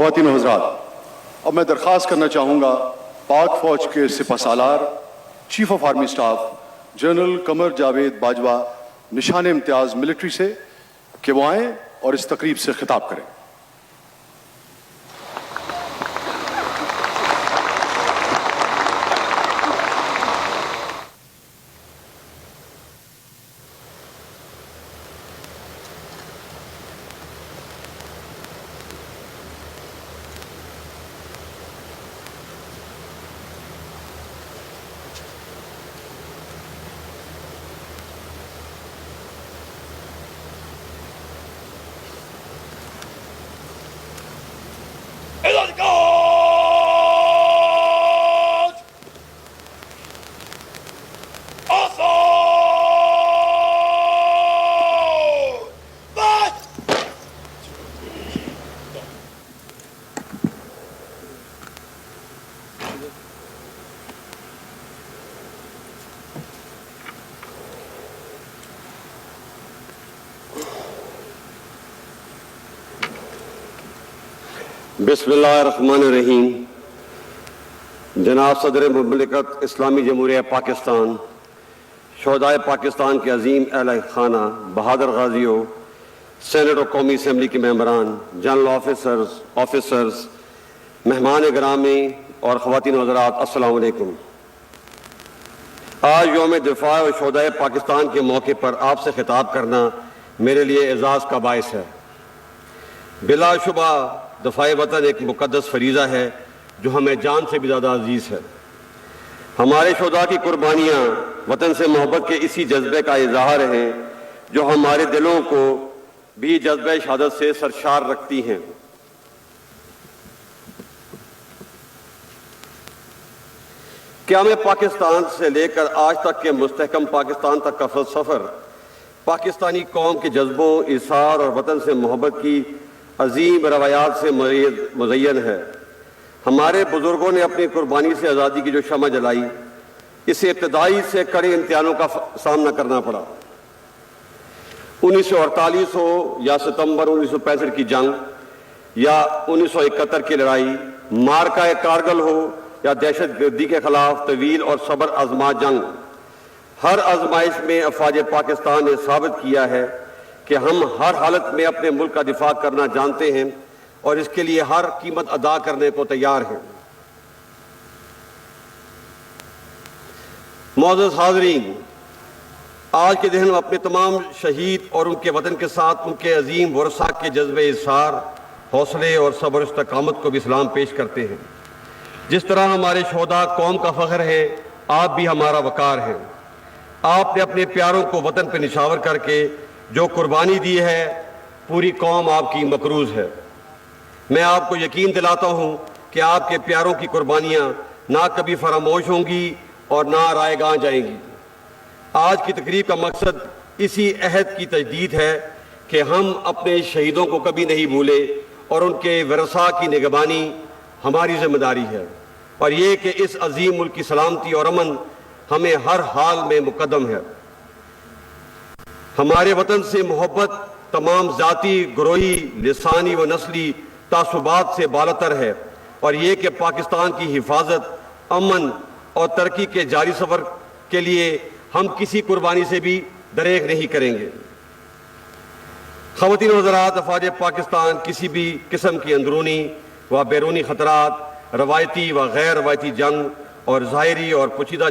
خواتین و حضرات، اب میں درخواست کرنا چاہوں گا پاک فوج کے سپہ سالار chief of army staff general Qamar Javed Bajwa Nishan Imtiaz military سے کہ وہ آئیں اور اس تقریب سے خطاب کریں۔ بسم اللہ الرحمن الرحیم۔ جناب صدر مملکت اسلامی جمہوریہ پاکستان، شہدائے پاکستان کے عظیم اہل خانہ، بہادر غازیوں، سینٹ اور قومی اسمبلی کے ممبران، جنرل آفیسرز، مہمان گرامی اور خواتین و حضرات، السلام علیکم۔ آج یوم دفاع و شہدائے پاکستان کے موقع پر آپ سے خطاب کرنا میرے لیے اعزاز کا باعث ہے۔ بلا شبہ دفاع وطن ایک مقدس فریضہ ہے جو ہمیں جان سے بھی زیادہ عزیز ہے۔ ہمارے شہداء کی قربانیاں وطن سے محبت کے اسی جذبے کا اظہار ہیں جو ہمارے دلوں کو بھی جذبہ شہادت سے سرشار رکھتی ہیں۔ قیام پاکستان سے لے کر آج تک کے مستحکم پاکستان تک کا سفر پاکستانی قوم کے جذبوں، ایثار اور وطن سے محبت کی عظیم روایات سے مزین ہے۔ ہمارے بزرگوں نے اپنی قربانی سے آزادی کی جو شمع جلائی، اسے ابتدائی سے کڑے امتحانوں کا سامنا کرنا پڑا۔ 1948 ہو یا ستمبر 1965 کی جنگ یا 1971 کی لڑائی، مارکہ کارگل ہو یا دہشت گردی کے خلاف طویل اور صبر آزما جنگ، ہر آزمائش میں افواج پاکستان نے ثابت کیا ہے کہ ہم ہر حالت میں اپنے ملک کا دفاع کرنا جانتے ہیں اور اس کے لیے ہر قیمت ادا کرنے کو تیار ہیں۔ معزز حاضرین، آج کے دن ہم اپنے تمام شہید اور ان کے وطن کے ساتھ ان کے عظیم ورثاء کے جذبے اظہار، حوصلے اور صبر و استقامت کو بھی سلام پیش کرتے ہیں۔ جس طرح ہمارے شہداء قوم کا فخر ہے، آپ بھی ہمارا وقار ہیں۔ آپ نے اپنے پیاروں کو وطن پہ نشاور کر کے جو قربانی دی ہے، پوری قوم آپ کی مقروض ہے۔ میں آپ کو یقین دلاتا ہوں کہ آپ کے پیاروں کی قربانیاں نہ کبھی فراموش ہوں گی اور نہ رائے گاہ جائیں گی۔ آج کی تقریب کا مقصد اسی عہد کی تجدید ہے کہ ہم اپنے شہیدوں کو کبھی نہیں بھولے اور ان کے ورثاء کی نگہبانی ہماری ذمہ داری ہے، اور یہ کہ اس عظیم ملک کی سلامتی اور امن ہمیں ہر حال میں مقدم ہے۔ ہمارے وطن سے محبت تمام ذاتی، گروہی، لسانی و نسلی تعصبات سے بالاتر ہے، اور یہ کہ پاکستان کی حفاظت، امن اور ترقی کے جاری سفر کے لیے ہم کسی قربانی سے بھی دریغ نہیں کریں گے۔ خواتین و حضرات، افواج پاکستان کسی بھی قسم کی اندرونی و بیرونی خطرات، روایتی و غیر روایتی جنگ اور ظاہری اور پوشیدہ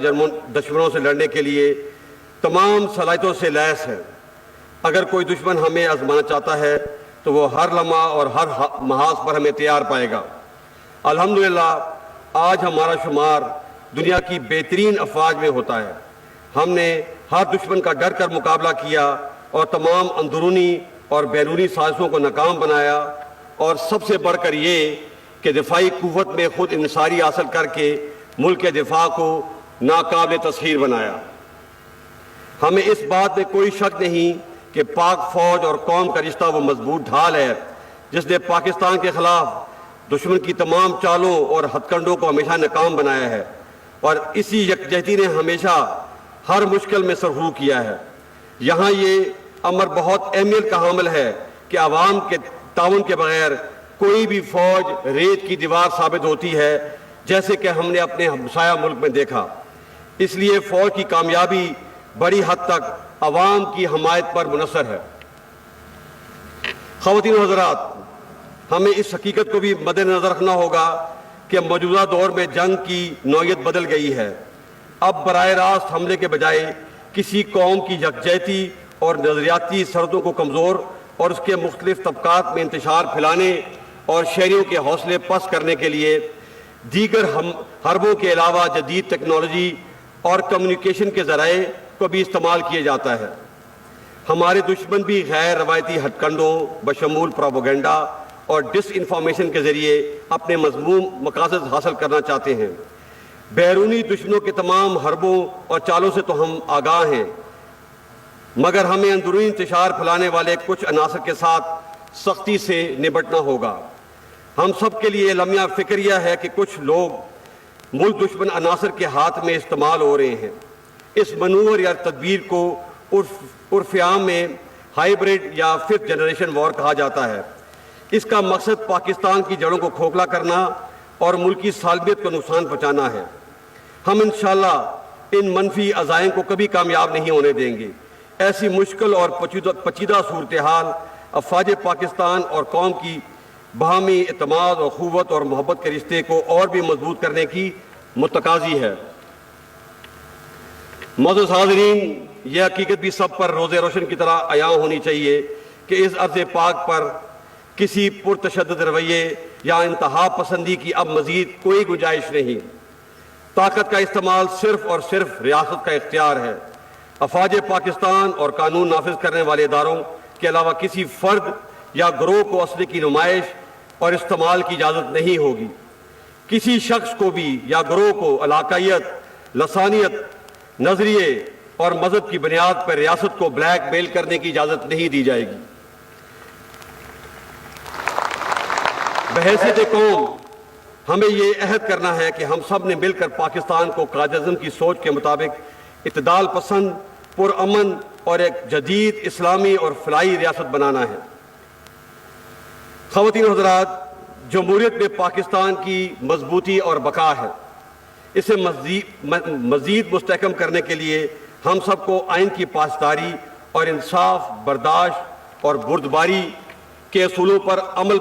دشمنوں سے لڑنے کے لیے تمام صلاحیتوں سے لیس ہے۔ اگر کوئی دشمن ہمیں آزمانا چاہتا ہے تو وہ ہر لمحہ اور ہر محاذ پر ہمیں تیار پائے گا۔ الحمدللہ آج ہمارا شمار دنیا کی بہترین افواج میں ہوتا ہے۔ ہم نے ہر دشمن کا ڈر کر مقابلہ کیا اور تمام اندرونی اور بیرونی سازشوں کو ناکام بنایا، اور سب سے بڑھ کر یہ کہ دفاعی قوت میں خود انحصاری حاصل کر کے ملک کے دفاع کو ناقابل تسخیر بنایا۔ ہمیں اس بات میں کوئی شک نہیں کہ پاک فوج اور قوم کا رشتہ وہ مضبوط ڈھال ہے جس نے پاکستان کے خلاف دشمن کی تمام چالوں اور ہتھ کنڈوں کو ہمیشہ ناکام بنایا ہے، اور اسی یکجہتی نے ہمیشہ ہر مشکل میں سرخرو کیا ہے۔ یہاں یہ امر بہت اہمیت کا حامل ہے کہ عوام کے تعاون کے بغیر کوئی بھی فوج ریت کی دیوار ثابت ہوتی ہے، جیسے کہ ہم نے اپنے ہمسایہ ملک میں دیکھا۔ اس لیے فوج کی کامیابی بڑی حد تک عوام کی حمایت پر منحصر ہے۔ خواتین و حضرات، ہمیں اس حقیقت کو بھی مد نظر رکھنا ہوگا کہ موجودہ دور میں جنگ کی نوعیت بدل گئی ہے۔ اب براہ راست حملے کے بجائے کسی قوم کی یکجہتی اور نظریاتی سرحدوں کو کمزور اور اس کے مختلف طبقات میں انتشار پھیلانے اور شہریوں کے حوصلے پست کرنے کے لیے دیگر حربوں کے علاوہ جدید ٹیکنالوجی اور کمیونیکیشن کے ذرائع کو بھی استعمال کیا جاتا ہے۔ ہمارے دشمن بھی غیر روایتی ہتھ کنڈوں بشمول پروپیگنڈا اور ڈس انفارمیشن کے ذریعے اپنے مذموم مقاصد حاصل کرنا چاہتے ہیں۔ بیرونی دشمنوں کے تمام حربوں اور چالوں سے تو ہم آگاہ ہیں، مگر ہمیں اندرونی انتشار پھیلانے والے کچھ عناصر کے ساتھ سختی سے نمٹنا ہوگا۔ ہم سب کے لیے لمحہ فکریہ ہے کہ کچھ لوگ ملک دشمن عناصر کے ہاتھ میں استعمال ہو رہے ہیں۔ اس منور یا تدبیر کو عرف عام میں ہائیبرڈ یا ففتھ جنریشن وار کہا جاتا ہے۔ اس کا مقصد پاکستان کی جڑوں کو کھوکھلا کرنا اور ملکی سالمیت کو نقصان پہنچانا ہے۔ ہم انشاءاللہ ان منفی عزائم کو کبھی کامیاب نہیں ہونے دیں گے۔ ایسی مشکل اور پیچیدہ صورتحال افواج پاکستان اور قوم کی باہمی اعتماد اور اخوت اور محبت کے رشتے کو اور بھی مضبوط کرنے کی متقاضی ہے۔ معزز حاضرین، یہ حقیقت بھی سب پر روز روشن کی طرح عیاں ہونی چاہیے کہ اس ارض پاک پر کسی پرتشدد رویے یا انتہا پسندی کی اب مزید کوئی گنجائش نہیں۔ طاقت کا استعمال صرف اور صرف ریاست کا اختیار ہے۔ افواج پاکستان اور قانون نافذ کرنے والے اداروں کے علاوہ کسی فرد یا گروہ کو اسلحے کی نمائش اور استعمال کی اجازت نہیں ہوگی۔ کسی شخص کو بھی یا گروہ کو علاقائیت، لسانیت، نظریے اور مذہب کی بنیاد پر ریاست کو بلیک میل کرنے کی اجازت نہیں دی جائے گی۔ بحیثیت قوم ہمیں یہ عہد کرنا ہے کہ ہم سب نے مل کر پاکستان کو قائد اعظم کی سوچ کے مطابق اعتدال پسند، پرامن اور ایک جدید اسلامی اور فلاحی ریاست بنانا ہے۔ خواتین و حضرات، جمہوریت میں پاکستان کی مضبوطی اور بقا ہے۔ اسے مزید مستحکم کرنے کے لیے ہم سب کو آئین کی پاسداری اور انصاف، برداشت اور بردباری کے اصولوں پر عمل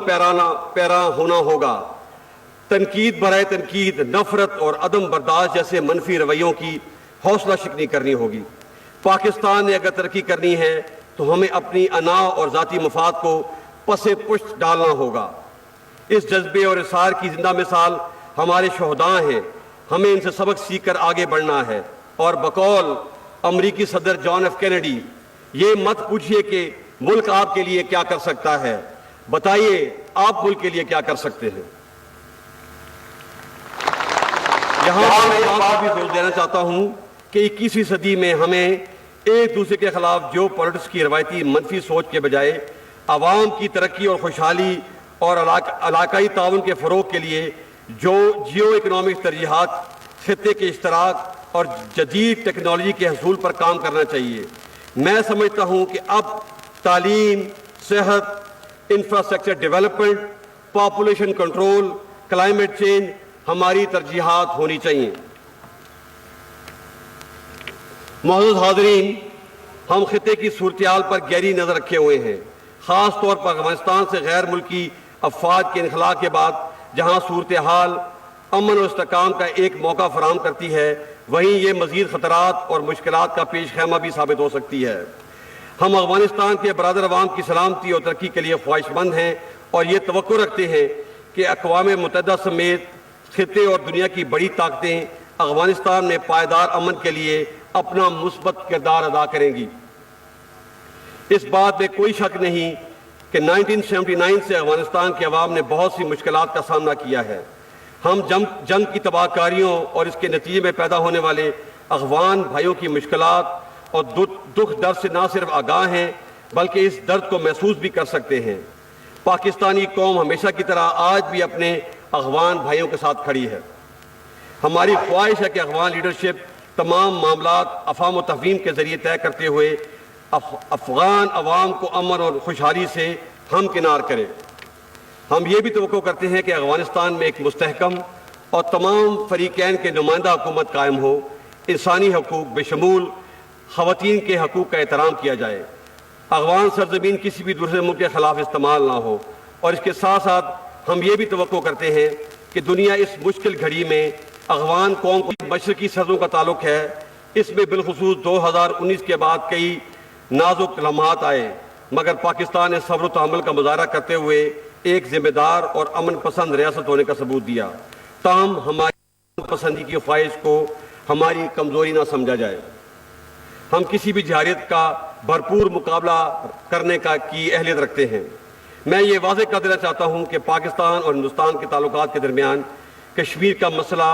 پیرا ہونا ہوگا۔ تنقید برائے تنقید، نفرت اور عدم برداشت جیسے منفی رویوں کی حوصلہ شکنی کرنی ہوگی۔ پاکستان نے اگر ترقی کرنی ہے تو ہمیں اپنی انا اور ذاتی مفاد کو پس پشت ڈالنا ہوگا۔ اس جذبے اور اصرار کی زندہ مثال ہمارے شہداء ہیں۔ ہمیں ان سے سبق سیکھ کر آگے بڑھنا ہے، اور بقول امریکی صدر جان ایف کینیڈی، یہ مت پوچھئے کہ ملک آپ کے لیے کیا کر سکتا ہے، بتائیے آپ ملک کے لیے کیا کر سکتے ہیں۔ یہاں میں ایک بات بھی زور دینا چاہتا ہوں کہ 21ویں صدی میں ہمیں ایک دوسرے کے خلاف جو پالیٹکس کی روایتی منفی سوچ کے بجائے عوام کی ترقی اور خوشحالی اور علاقائی تعاون کے فروغ کے لیے جو جیو اکنامک ترجیحات، خطے کے اشتراک اور جدید ٹیکنالوجی کے حصول پر کام کرنا چاہیے۔ میں سمجھتا ہوں کہ اب تعلیم، صحت، infrastructure development, population control, climate change ہماری ترجیحات ہونی چاہیے۔ معزز حاضرین، ہم خطے کی صورتحال پر گہری نظر رکھے ہوئے ہیں، خاص طور پر افغانستان سے غیر ملکی افواج کے انخلاء کے بعد جہاں صورتحال امن اور استحکام کا ایک موقع فراہم کرتی ہے، وہیں یہ مزید خطرات اور مشکلات کا پیش خیمہ بھی ثابت ہو سکتی ہے۔ ہم افغانستان کے برادر عوام کی سلامتی اور ترقی کے لیے خواہش مند ہیں اور یہ توقع رکھتے ہیں کہ اقوام متحدہ سمیت خطے اور دنیا کی بڑی طاقتیں افغانستان میں پائیدار امن کے لیے اپنا مثبت کردار ادا کریں گی۔ اس بات میں کوئی شک نہیں کہ 1979 سے افغانستان کے عوام نے بہت سی مشکلات کا سامنا کیا ہے۔ ہم جنگ کی تباہ کاریوں اور اس کے نتیجے میں پیدا ہونے والے افغان بھائیوں کی مشکلات اور دکھ درد سے نہ صرف آگاہ ہیں بلکہ اس درد کو محسوس بھی کر سکتے ہیں۔ پاکستانی قوم ہمیشہ کی طرح آج بھی اپنے افغان بھائیوں کے ساتھ کھڑی ہے۔ ہماری خواہش ہے کہ افغان لیڈرشپ تمام معاملات افہام و تفہیم کے ذریعے طے کرتے ہوئے افغان عوام کو امن اور خوشحالی سے ہمکنار کرے۔ ہم یہ بھی توقع کرتے ہیں کہ افغانستان میں ایک مستحکم اور تمام فریقین کے نمائندہ حکومت قائم ہو، انسانی حقوق بشمول خواتین کے حقوق کا احترام کیا جائے، افغان سرزمین کسی بھی دوسرے ملک کے خلاف استعمال نہ ہو، اور اس کے ساتھ ساتھ ہم یہ بھی توقع کرتے ہیں کہ دنیا اس مشکل گھڑی میں افغان قوم کو مشرقی سرحدوں کا تعلق ہے، اس میں بالخصوص 2019 کے بعد کئی نازک لمحات آئے، مگر پاکستان نے صبر و تحمل کا مظاہرہ کرتے ہوئے ایک ذمہ دار اور امن پسند ریاست ہونے کا ثبوت دیا، تاہم ہماری پسندی کی خواہش کو ہماری کمزوری نہ سمجھا جائے۔ ہم کسی بھی جارحیت کا بھرپور مقابلہ کرنے کی اہلیت رکھتے ہیں۔ میں یہ واضح کر دینا چاہتا ہوں کہ پاکستان اور ہندوستان کے تعلقات کے درمیان کشمیر کا مسئلہ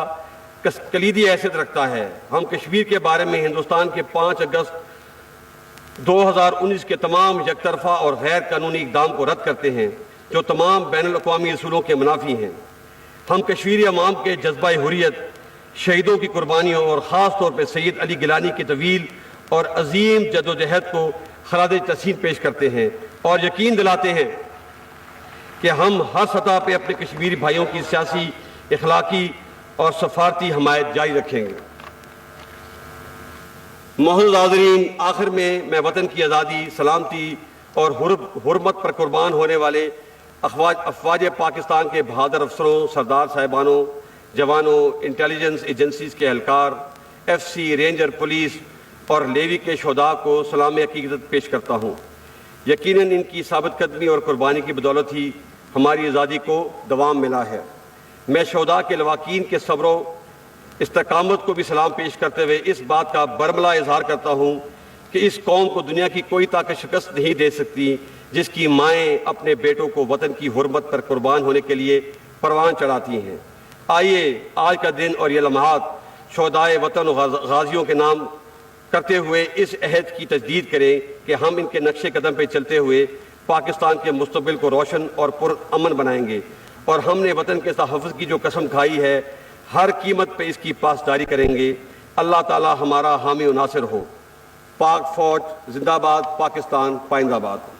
کلیدی حیثیت رکھتا ہے۔ ہم کشمیر کے بارے میں ہندوستان کے 5 اگست 2019 کے تمام یک طرفہ اور غیر قانونی اقدام کو رد کرتے ہیں جو تمام بین الاقوامی اصولوں کے منافی ہیں۔ ہم کشمیری عوام کے جذبہ حریت، شہیدوں کی قربانیوں اور خاص طور پہ سید علی گیلانی کی طویل اور عظیم جدوجہد کو خراج تحسین پیش کرتے ہیں اور یقین دلاتے ہیں کہ ہم ہر سطح پہ اپنے کشمیری بھائیوں کی سیاسی، اخلاقی اور سفارتی حمایت جاری رکھیں گے۔ معزز حاضرین، آخر میں وطن کی آزادی، سلامتی اور حرمت پر قربان ہونے والے افواج پاکستان کے بہادر افسروں، سردار صاحبانوں، جوانوں، انٹیلیجنس ایجنسیز کے اہلکار، ایف سی، رینجر، پولیس اور لیوی کے شہداء کو سلام عقیدت پیش کرتا ہوں۔ یقیناً ان کی ثابت قدمی اور قربانی کی بدولت ہی ہماری آزادی کو دوام ملا ہے۔ میں شہداء کے لواحقین کے صبر و استقامت کو بھی سلام پیش کرتے ہوئے اس بات کا برملا اظہار کرتا ہوں کہ اس قوم کو دنیا کی کوئی طاقت شکست نہیں دے سکتی جس کی مائیں اپنے بیٹوں کو وطن کی حرمت پر قربان ہونے کے لیے پروان چڑھاتی ہیں۔ آئیے آج کا دن اور یہ لمحات شہدائے وطن و غازیوں کے نام کرتے ہوئے اس عہد کی تجدید کریں کہ ہم ان کے نقش قدم پہ چلتے ہوئے پاکستان کے مستقبل کو روشن اور پرامن بنائیں گے، اور ہم نے وطن کے تحفظ کی جو قسم کھائی ہے ہر قیمت پہ اس کی پاسداری کریں گے۔ اللہ تعالی ہمارا حامی و ناصر ہو۔ پاک فوج زندہ باد، پاکستان پائندہ باد۔